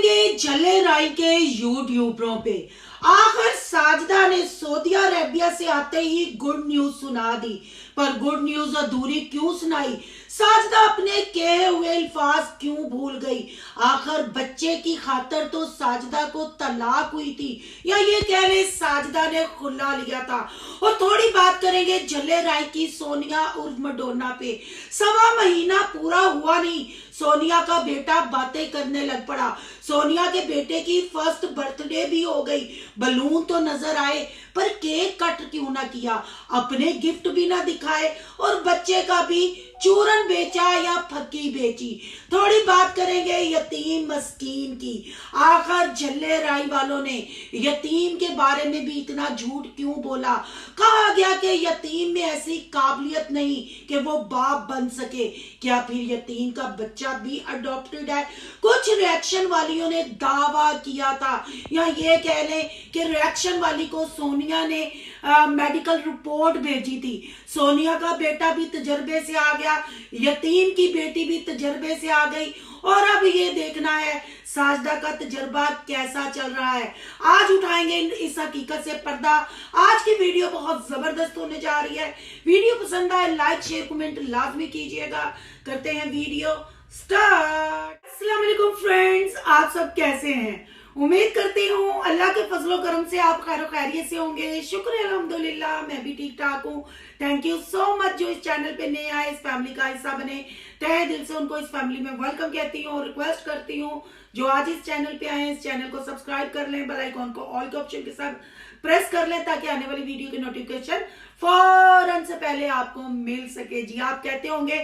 करेंगे जले राय के यूट्यूबरों पे। आखिर साजिदा ने सऊदी अरेबिया से आते ही गुड न्यूज सुना दी, पर गुड न्यूज अधूरी क्यों सुनाई? साजिदा अपने कहे हुए अल्फाज क्यों भूल गई? आखिर बच्चे की खातर तो साजिदा को तलाक हुई थी, या ये कह ले साजिदा ने खुला लिया था। और थोड़ी बात करेंगे जले राय की सोनिया उर्फ मडोना पे। सवा महीना पूरा हुआ नहीं, सोनिया का बेटा बातें करने लग पड़ा। सोनिया के बेटे की फर्स्ट बर्थडे भी हो गई, बलून तो नजर आए पर केक कट क्यों ना किया, अपने गिफ्ट भी ना दिखाए और बच्चे का भी चूरन बेचा या फक्की बेची। थोड़ी बात करेंगे यतीम मस्कीन की। आखिर झल्ले राय वालों ने यतीम के बारे में भी इतना झूठ क्यों बोला? कहा गया कि यतीम में ऐसी काबिलियत नहीं कि वो बाप बन सके। क्या फिर यतीम का बच्चा भी अडॉप्टेड है? कुछ रिएक्शन वालियों ने दावा किया था, या ये कह लें कि रिएक्शन वाली को सोनिया ने मेडिकल रिपोर्ट भेजी थी। सोनिया का बेटा भी तजर्बे से आ गया, यतीम की बेटी भी तजर्बे से आ गई, और अब ये देखना है साजिदा का तजर्बा कैसा चल रहा है। आज उठाएंगे इस हकीकत से पर्दा। आज की वीडियो बहुत जबरदस्त होने जा रही है। वीडियो पसंद आए लाइक शेयर कमेंट लाजमी कीजिएगा। करते हैं वीडियो स्टार्ट। अस्सलाम वालेकुम फ्रेंड्स, आप सब कैसे हैं? उम्मीद करती हूँ अल्लाह के फजलो करम से आप खैर खैरियत से होंगे। शुक्र है अल्हम्दुलिल्लाह, मैं भी ठीक ठाक हूँ। थैंक यू सो मच जो इस चैनल पे नए आए, इस फैमिली का हिस्सा बने। तहे दिल से उनको इस फैमिली में वेलकम कहती हूँ और रिक्वेस्ट करती हूँ जो आज इस चैनल पे आए इस चैनल को सब्सक्राइब कर लें, बेल आइकॉन को ऑल के ऑप्शन के साथ प्रेस कर लें ताकि आने वाली वीडियो की नोटिफिकेशन फौरन से पहले आपको मिल सके। जी आप कहते होंगे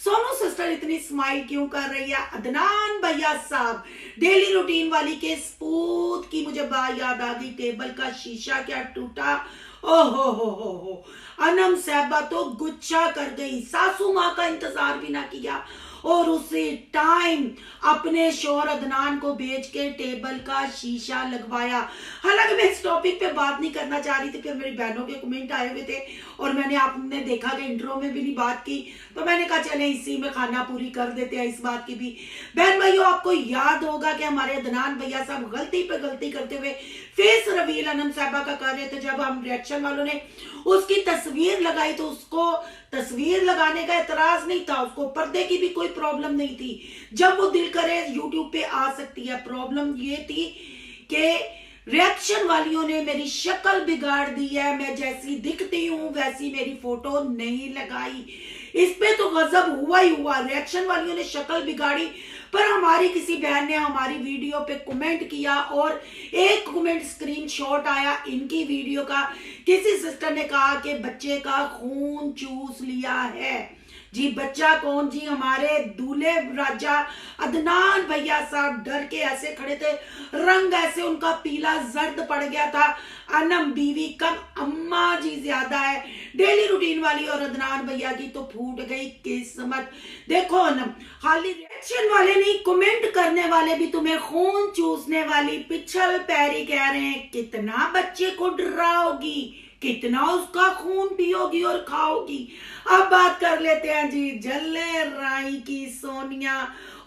सोनू सिस्टर इतनी स्माइल क्यों कर रही है? अदनान भैया साहब डेली रूटीन वाली के स्पूत की मुझे बात याद आ गई। टेबल का शीशा क्या टूटा, ओहो हो। अनम साहबा तो गुच्छा कर गई, सासू माँ का इंतजार भी ना किया और उसी टाइम अपने शोहर अदनान को बेच के टेबल का शीशा लगवाया। हालांकि मैं इस टॉपिक पे बात नहीं करना चाह रही थी, फिर मेरी बहनों के कमेंट आए हुए थे और मैंने आपने देखा कि इंट्रो में भी नहीं बात की, तो मैंने कहा चले इसी में खाना पूरी कर देते हैं इस बात की भी। बहन भाइयों, आपको याद होगा कि हमारे अदनान भैया साहब गलती पे गलती करते हुए फेस रिवील अनम साहबा का कर रहे थे। जब हम रिएक्शन वालों ने उसकी तस्वीर लगाई तो उसको तस्वीर लगाने का एतराज नहीं था, उसको पर्दे की भी कोई प्रॉब्लम नहीं थी। जब वो दिल करे यूट्यूब पे आ सकती है। प्रॉब्लम ये थी कि रिएक्शन वालियों ने मेरी शक्ल बिगाड़ दी है, मैं जैसी दिखती हूँ वैसी मेरी फोटो नहीं लगाई। इस पे तो गजब हुआ ही हुआ। रिएक्शन वालियों ने शक्ल बिगाड़ी, पर हमारी किसी बहन ने हमारी वीडियो पे कमेंट किया और एक कमेंट स्क्रीनशॉट आया इनकी वीडियो का। किसी सिस्टर ने कहा कि बच्चे का खून चूस लिया है। जी बच्चा कौन? जी हमारे दूल्हे राजा अदनान भैया साहब डर के ऐसे खड़े थे, रंग ऐसे उनका पीला जर्द पड़ गया था। अनम बीवी कम, अम्मा जी ज्यादा है। डेली रूटीन वाली और अदनान भैया की तो फूट गई किस्मत। देखो अनम, खाली रिएक्शन वाले नहीं, कमेंट करने वाले भी तुम्हें खून चूसने वाली पिछल पैरी कह रहे हैं। कितना बच्चे को डराओगी, कितना उसका खून पियोगी और खाओगी। अब बात कर लेते हैं जी जल्ले राय की सोनिया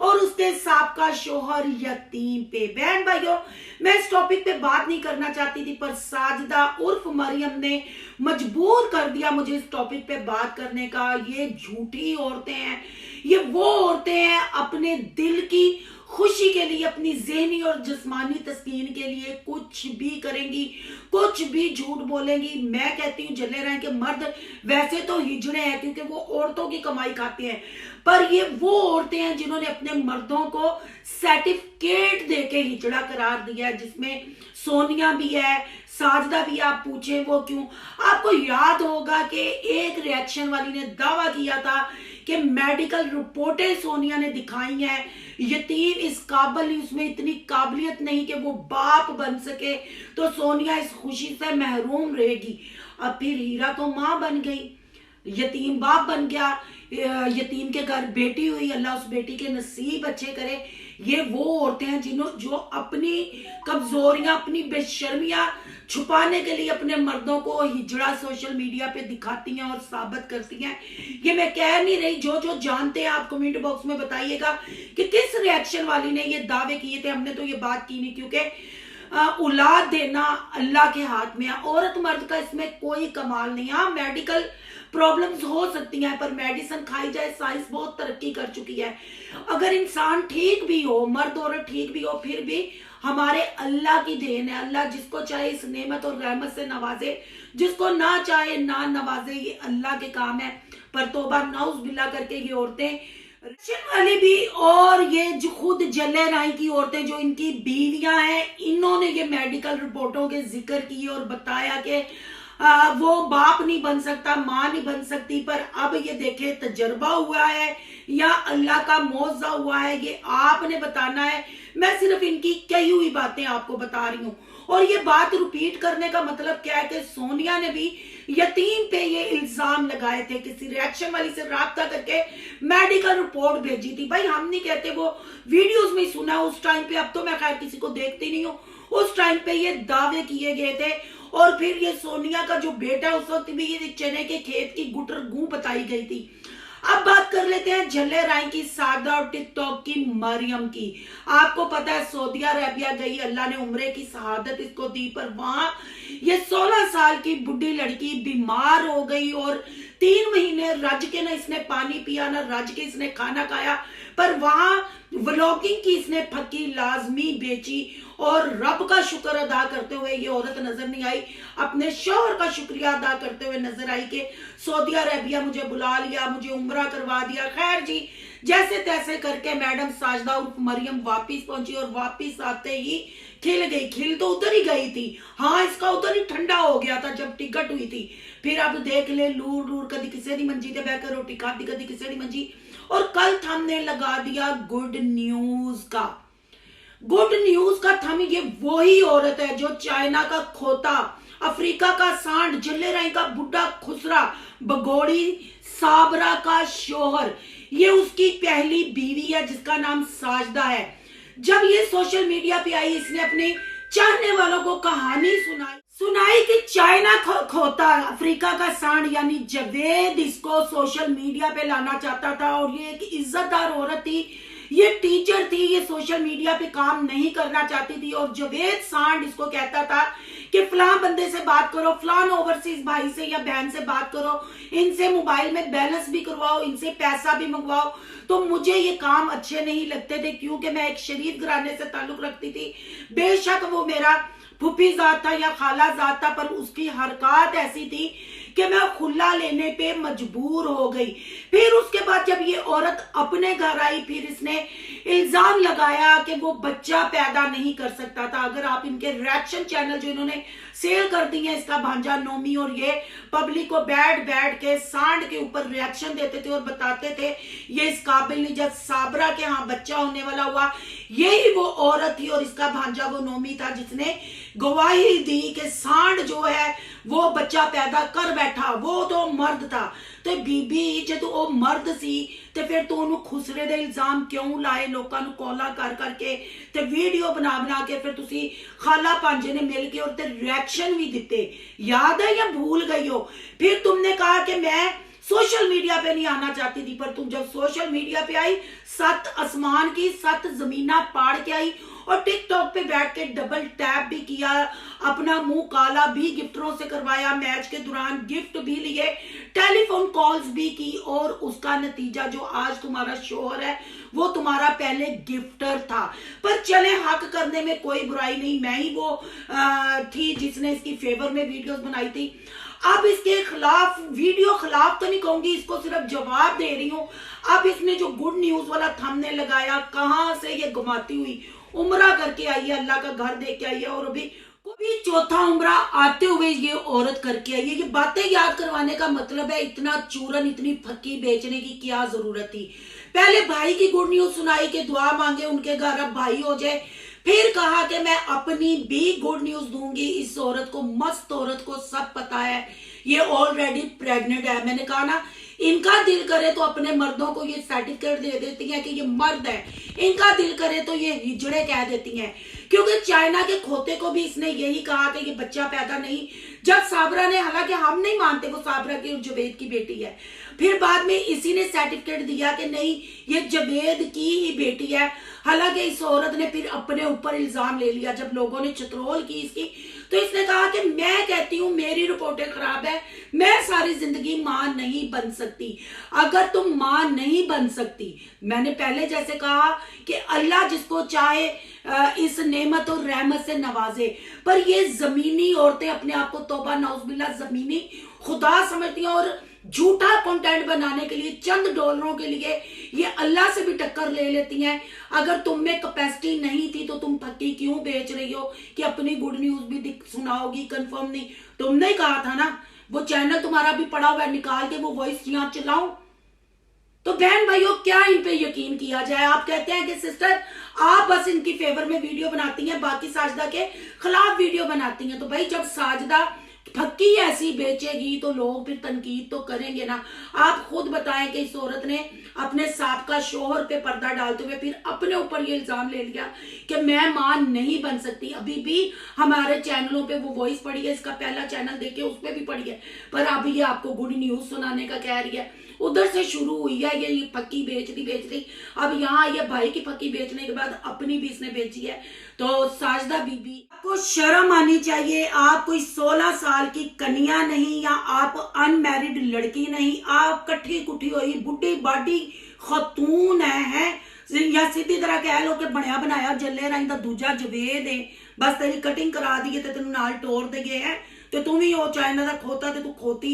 और उसके साबका शोहर यतीम पे। बहन भाइयों, मैं इस टॉपिक पे बात नहीं करना चाहती थी, पर साजिदा उर्फ मरियम ने मजबूर कर दिया मुझे इस टॉपिक पे बात करने का। ये झूठी औरतें हैं, ये वो औरतें हैं अपने दिल की खुशी के लिए, अपनी ज़हनी और जिस्मानी तस्कीन के लिए कुछ भी करेंगी, कुछ भी झूठ बोलेंगी। मैं कहती हूँ जले राय के मर्द वैसे तो हिजड़े हैं क्योंकि वो औरतों की कमाई खाते हैं, पर ये वो औरतें हैं जिन्होंने अपने मर्दों को सर्टिफिकेट देके हिजड़ा करार दिया है, जिसमें सोनिया भी है, साजिदा भी। आप पूछे वो क्यों? आपको याद होगा कि एक रिएक्शन वाली ने दावा किया था कि मेडिकल रिपोर्टें सोनिया ने दिखाई हैं, यतीम इस काबिल, उसमें इतनी काबिलियत नहीं कि वो बाप बन सके, तो सोनिया इस खुशी से महरूम रहेगी। अब फिर हीरा तो माँ बन गई, यतीम बाप बन गया, यतीम के घर बेटी हुई, अल्लाह उस बेटी के नसीब अच्छे करे। ये वो औरतें हैं जो अपनी कमजोरियां, अपनी बेशर्मियां छुपाने के लिए अपने मर्दों को हिजड़ा सोशल मीडिया पे दिखाती हैं और साबित करती हैं। ये मैं कह नहीं रही, जो जानते हैं आप कमेंट बॉक्स में बताइएगा कि किस रिएक्शन वाली ने ये दावे किए थे। हमने तो ये बात की नहीं, क्योंकि औलाद देना अल्लाह के हाथ में है। औरत मर्द का इसमें कोई कमाल नहीं। हाँ, मेडिकल प्रॉब्लम्स हो सकती हैं, पर मेडिसिन खाई जाए, साइंस बहुत तरक्की कर चुकी है। अगर इंसान ठीक भी हो, मर्द औरत ठीक भी हो, फिर भी हमारे अल्लाह की देन है। अल्लाह जिसको चाहे इस नेमत और रहमत से नवाजे, जिसको ना चाहे ना नवाजे, ये अल्लाह के काम है। पर तौबा नाउज बिल्ला करके ये औरतें रशियन वाली भी और ये जो खुद जल्ले राय की औरतें, जो इनकी बीवियां हैं, इन्होंने ये मेडिकल रिपोर्टों के जिक्र किए और बताया कि वो बाप नहीं बन सकता, मां नहीं बन सकती। पर अब ये देखे तजर्बा हुआ है या अल्लाह का मौजा हुआ है, ये आपने बताना है। मैं सिर्फ इनकी कही हुई बातें आपको बता रही हूँ। और ये बात रिपीट करने का मतलब क्या है कि सोनिया ने भी यतीम पे ये इल्जाम लगाए थे, किसी रिएक्शन वाली से राब्ता करके मेडिकल रिपोर्ट भेजी थी। भाई हम नहीं कहते, वो वीडियोस में सुना उस टाइम पे, अब तो मैं खैर किसी को देखती नहीं हूँ। उस टाइम पे ये दावे किए गए थे। और फिर ये सोनिया का जो बेटा, उस वक्त भी ये चने के खेत की गुटर गूं बताई गई थी। अब बात कर लेते हैं झल्ले राय की, सादा और टिकटॉक की मरियम की। आपको पता है सऊदी अरेबिया गई, अल्लाह ने उम्रे की शहादत इसको दी, पर वहां ये 16 साल की बुढ़ी लड़की बीमार हो गई और 3 महीने रज के ना इसने पानी पिया, ना रज के इसने खाना खाया। पर वहां व्लॉगिंग की इसने फकी लाजमी बेची और रब का शुक्र अदा करते हुए ये औरत नजर नहीं आई। अपने शौहर का शुक्रिया अदा करते हुए नजर आई कि सऊदी अरेबिया मुझे बुला लिया, मुझे उम्रा करवा दिया। खैर जी, जैसे तैसे करके मैडम साजदा उर्फ मरियम वापिस पहुंची और वापिस आते ही खिल गई। खिल तो उधर ही गई थी, हाँ इसका उधर ही ठंडा हो गया था जब टिकट हुई थी। फिर अब देख ले, लूर लूर कदी किसी दी मंजी ते बैठकर रोटी खाती, कदी किसी दी मंजी। और कल थंबनेल लगा दिया गुड न्यूज का। गुड न्यूज का थंब, ये वही औरत है जो चाइना का खोता, अफ्रीका का सांड, जल्ले राय का बुढ़ा खुसरा, बगोड़ी साबरा का शोहर, ये उसकी पहली बीवी है जिसका नाम साजदा है। जब ये सोशल मीडिया पे आई, इसने अपने चाहने वालों को कहानी सुनाई कि चाइना खोता, अफ्रीका का सांड यानी जवेद इसको सोशल मीडिया पे लाना चाहता था। और ये एक इज्जतदार औरत थी, ये टीचर थी, ये सोशल मीडिया पे काम नहीं करना चाहती थी। और जवेद सांड इसको कहता था कि फलां बंदे से बात करो, फलां ओवरसीज भाई से या बहन से बात करो, इनसे मोबाइल में बैलेंस भी करवाओ, इनसे पैसा भी मंगवाओ। तो मुझे ये काम अच्छे नहीं लगते थे, क्योंकि मैं एक शरीफ घराने से ताल्लुक रखती थी। बेशक वो मेरा फूफी जात था या खाला जात था, पर उसकी हरकत ऐसी थी कि मैं खुला लेने पे मजबूर हो गई। फिर उसके बाद जब ये औरत अपने घर आई, फिर इसने इल्जाम लगाया कि वो बच्चा पैदा नहीं कर सकता था। अगर आप इनके रिएक्शन चैनल जो इन्होंने सेल कर दी है, इसका भांजा नोमी, और ये पब्लिक को बैठ के सांड के ऊपर रिएक्शन देते थे और बताते थे ये इस काबिल नहीं। जब साबरा के यहाँ बच्चा होने वाला हुआ, यही वो औरत थी और इसका भांजा वो नोमी था जिसने गवाही दी कि सांड जो है वो बच्चा पैदा कर बैठा, वो तो मर्द था। तो बीबी जब वो मर्द सी ते फिर तो उन्होंने खुसरे दे इल्जाम क्यों लाए, लोगों को कॉला कर करके ते वीडियो बना के फिर तुसी खाला पांजे ने मिल के और ते रिएक्शन भी दिते। याद है या भूल गई हो? फिर तुमने कहा कि मैं सोशल मीडिया पे नहीं आना चाहती थी, पर तुम जब सोशल मीडिया पे आई, 7 आसमान की 7 जमीना पाड़ के आई और टिकटॉक पे बैठ के डबल टैप भी किया, अपना मुंह काला भी गिफ्टरों से करवाया, मैच के दौरान गिफ्ट भी लिए, टेलीफोन कॉल्स भी की। और उसका नतीजा जो आज तुम्हारा शोहर है वो तुम्हारा पहले गिफ्टर था। पर चले, हक करने में कोई बुराई नहीं, मैं ही वो थी जिसने इसकी फेवर में वीडियोस बनाई थी। अब इसके खिलाफ वीडियो खिलाफ तो नहीं कहूंगी, इसको सिर्फ जवाब दे रही हूं। अब इसने जो गुड न्यूज वाला थंबनेल लगाया, कहां से ये घुमाती हुई उम्रा करके आई है, अल्लाह का घर देख के आई है, और अभी चौथा उम्रा आते हुए ये औरत करके आई है। ये बातें याद करवाने का मतलब है, इतना चूरन, इतनी फक्की बेचने की क्या जरूरत थी? पहले भाई की गुड न्यूज सुनाई कि दुआ मांगे उनके घर अब भाई हो जाए, फिर कहा कि मैं अपनी भी गुड न्यूज दूंगी। इस औरत को, मस्त औरत को सब पता है, ये ऑलरेडी प्रेग्नेंट है। मैंने कहा ना इनका दिल करे तो अपने मर्दों को ये सर्टिफिकेट दे देती हैं कि ये मर्द है, इनका दिल करे तो ये हिजड़े कह देती हैं। क्योंकि चाइना के खोते को भी इसने यही कहा कि ये बच्चा पैदा नहीं, जब साबरा ने, हालांकि हम नहीं मानते वो साबरा की और जुबैद की बेटी है, फिर बाद में इसी ने सर्टिफिकेट दिया कि नहीं ये जुबैद की ही बेटी है। हालांकि इस औरत ने फिर अपने ऊपर इल्जाम ले लिया। जब लोगों ने चित्रोल की इसकी, तो इसने कहा कि मैं कहती हूं मेरी रिपोर्टें खराब है, मैं सारी जिंदगी मां नहीं बन सकती। अगर तुम मां नहीं बन सकती, मैंने पहले जैसे कहा कि अल्लाह जिसको चाहे इस नेमत और रहमत से नवाजे, पर ये जमीनी औरतें अपने आप को तौबा नौज़बिल्लाह जमीनी खुदा समझती हैं और झूठा कंटेंट बनाने के लिए, चंद डॉलरों के लिए ये अल्लाह से भी टक्कर ले लेती हैं। अगर तुम में कैपेसिटी नहीं थी तो तुम फक्की क्यों बेच रही हो कि अपनी गुड न्यूज भी सुनाओगी? कंफर्म नहीं, तुमने कहा था ना, वो चैनल तुम्हारा भी पड़ा हुआ है, निकाल के वो वॉइस यहाँ चलाऊं। तो बहन भाइयों क्या इन पे यकीन किया जाए? आप कहते हैं कि सिस्टर आप बस इनकी फेवर में वीडियो बनाती हैं, बाकी साजिदा के खिलाफ वीडियो बनाती हैं। तो भाई जब साजिदा फक्की ऐसी बेचेगी तो लोग फिर तनकीद तो करेंगे ना। आप खुद बताएं कि इस औरत ने अपने साबका शोहर पे पर्दा डालते हुए फिर अपने ऊपर ये इल्जाम ले लिया कि मैं मां नहीं बन सकती। अभी भी हमारे चैनलों पे वो वॉइस पड़ी है, इसका पहला चैनल देखिए उस पर भी पड़ी है, पर अभी ये आपको गुड न्यूज सुनाने का कह रही है। उधर से शुरू हुई है ये फक्की बेच रही, अब यहाँ ये भाई की फक्की बेचने के बाद अपनी भी इसने बेची है। तो साजिदा बीबी आपको शर्म आनी चाहिए। आप कोई 16 साल की कन्या नहीं, या आप अनमैरिड लड़की नहीं, आप कट्ठी कुठी हुई बुढ़ी बाडी खतून है, या सीधी तरह कह लो कि बनया बनाया जल्ले राई दा दूजा जुबैद है। बस तेरी कटिंग करा दी ते तेन नाल तोड़ दे गए है ते तू भी वो चाइना का खोता ते तू खोती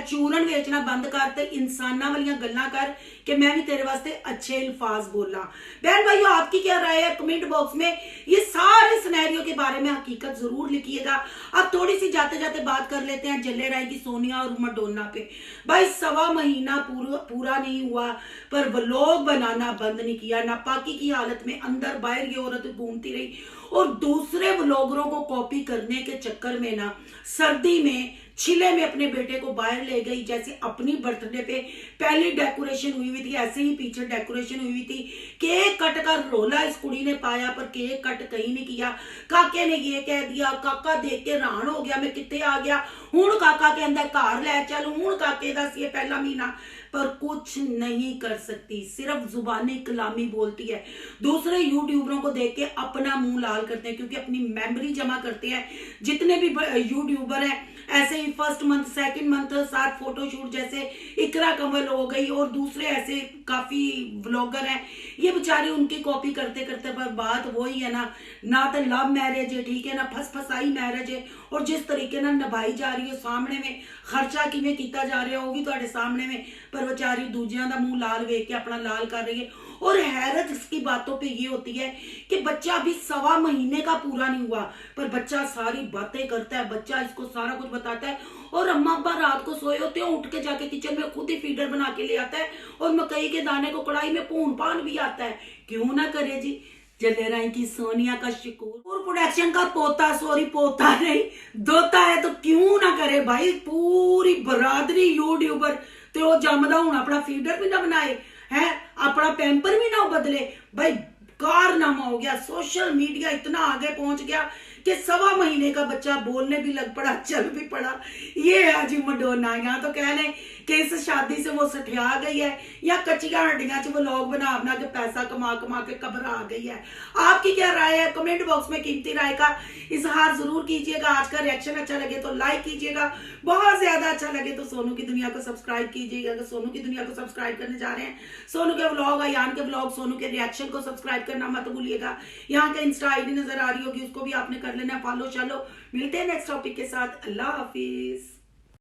चूरन बेचना बंद कर ते इंसाना वाली गल्लां कर कि मैं भी तेरे वास्ते अच्छे अल्फाज बोला। बहन भाइयों आपकी क्या राय है? कमेंट बॉक्स में ये सारे सिनेरियो के बारे में हकीकत जरूर लिखिएगा। अब थोड़ी सी जाते जाते बात कर लेते हैं जल्ले राय की सोनिया और मैडोना पे। भाई 1.25 महीना पूरा नहीं हुआ पर व्लॉग बनाना बंद नहीं किया। नापाकी की हालत में अंदर बाहर ये औरत घूमती रही और दूसरे व्लॉगरों को कॉपी करने के चक्कर में ना सर्दी में छिले में अपने बेटे को बाहर ले गई। जैसे अपनी बर्थडे पे पहली डेकोरेशन हुई थी, ऐसे ही पीछे डेकोरेशन हुई थी। केक कट का रोला इस कुड़ी ने पाया पर केक कट कहीं नहीं किया। काके ने ये कह दिया, काका देख के हैरान हो गया मैं कितने आ गया, हुण काका के अंदर घर लै चल, हुण काके दा सी पहला महीना, पर कुछ नहीं कर सकती, सिर्फ जुबानी कलामी बोलती है। दूसरे यूट्यूबरों को देख के अपना मुंह लाल करते हैं क्योंकि अपनी मेमोरी जमा करते हैं। जितने भी यूट्यूबर हैं ऐसे ही फर्स्ट मंथ सेकंड मंथ साथ फोटोशूट, जैसे इकरा कंवल हो गई और दूसरे ऐसे काफी व्लॉगर हैं, ये बेचारे उनकी कॉपी करते करते, पर बात वही है ना तो लव मैरिज है, ठीक है ना, फसफसाई मैरिज है, और जिस तरीके ना निभाई जा रही है सामने में, खर्चा किवें कीता जा रहा है वो भी तुहाडे सामने में, पर बेचारी दूजियां दा मुंह लाल वेख के अपना लाल कर रही है। और हैरत इसकी बातों पे ये होती है कि बच्चा अभी 1.25 महीने का पूरा नहीं हुआ पर बच्चा सारी बातें करता है, बच्चा इसको सारा कुछ बताता है। और अम्मा अब्बा रात को सोए होते हैं, उठ के जाके किचन में खुद ही फीडर बना के ले आता है और मकई के दाने को कढ़ाई में भून पान भी आता है। क्यों ना करे जी जल्ले राय की सोनिया का शकूर प्रोडक्शन का पोता नहीं दोता है, तो क्यों ना करे भाई। पूरी बरादरी यूट्यूबर ते वो जमदा हूं अपना फीडर भी ना बनाए है, अपना पैंपर भी ना बदले। भाई कारनामा हो गया, सोशल मीडिया इतना आगे पहुंच गया कि 1.25 महीने का बच्चा बोलने भी लग पड़ा, चल भी पड़ा। ये है जी मैडोना। यहाँ तो कह लें कि इस शादी से वो सठिया गई है या कच्चियां हड्डियां च वो लोग बना बना के पैसा कमा कमा के कब्र आ गई है। आपकी क्या राय है? कमेंट बॉक्स में कीमती राय का इजहार जरूर कीजिएगा। आज का रिएक्शन अच्छा लगे तो लाइक कीजिएगा, बहुत ज्यादा अच्छा लगे तो सोनू की दुनिया को सब्सक्राइब कीजिएगा। अगर सोनू की दुनिया को सब्सक्राइब करने जा रहे हैं, सोनू के व्लॉग, अयान के व्लॉग, सोनू के रिएक्शन को सब्सक्राइब करना मत भूलिएगा। यहाँ के इंस्टा आईडी नजर आ रही होगी, उसको भी आपने कर लेना फॉलो। चलो मिलते हैं नेक्स्ट टॉपिक के साथ। अल्लाह हाफिज।